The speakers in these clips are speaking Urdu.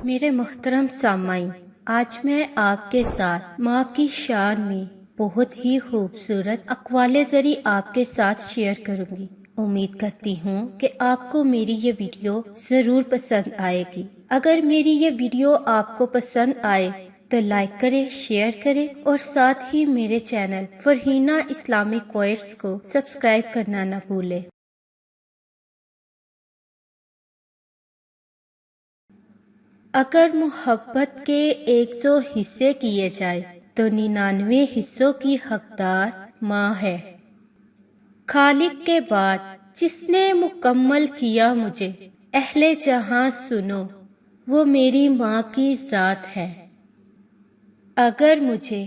میرے محترم سامعین، آج میں آپ کے ساتھ ماں کی شان میں بہت ہی خوبصورت اقوال زری آپ کے ساتھ شیئر کروں گی۔ امید کرتی ہوں کہ آپ کو میری یہ ویڈیو ضرور پسند آئے گی۔ اگر میری یہ ویڈیو آپ کو پسند آئے تو لائک کریں، شیئر کریں اور ساتھ ہی میرے چینل فرحینہ اسلامک کوئٹس کو سبسکرائب کرنا نہ بھولیں۔ اگر محبت کے 100 حصے کیے جائے تو 99 حصوں کی حقدار ماں ہے۔ خالق کے بعد جس نے مکمل کیا مجھے، اہل جہاں سنو، وہ میری ماں کی ذات ہے۔ اگر مجھے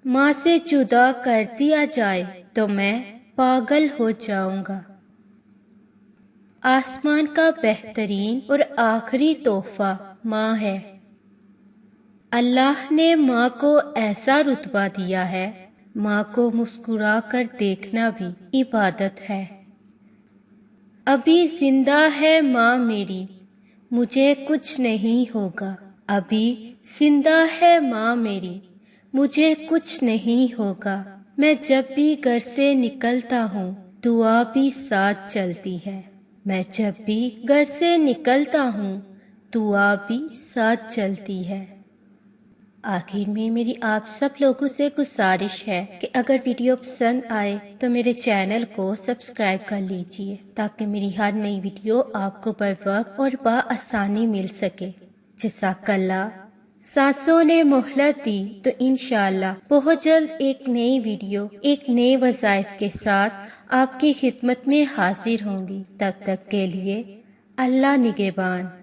ماں سے جدا کر دیا جائے تو میں پاگل ہو جاؤں گا۔ آسمان کا بہترین اور آخری تحفہ ماں ہے۔ اللہ نے ماں کو ایسا رتبہ دیا ہے، ماں کو مسکرا کر دیکھنا بھی عبادت ہے۔ ابھی زندہ ہے ماں میری، مجھے کچھ نہیں ہوگا۔ ابھی زندہ ہے ماں میری، مجھے کچھ نہیں ہوگا۔ میں جب بھی گھر سے نکلتا ہوں دعا بھی ساتھ چلتی ہے۔ میں جب بھی گھر سے نکلتا ہوں دعا بھی ساتھ چلتی ہے۔ آخر میں میری آپ سب لوگوں سے گزارش ہے کہ اگر ویڈیو پسند آئے تو میرے چینل کو سبسکرائب کر لیجئے تاکہ میری ہر نئی ویڈیو آپ کو بر وقت اور بآسانی مل سکے۔ جزاک اللہ۔ سانسوں نے مہلت دی تو انشاءاللہ بہت جلد ایک نئی ویڈیو ایک نئے وظائف کے ساتھ آپ کی خدمت میں حاضر ہوں گی۔ تب تک کے لیے اللہ نگہبان۔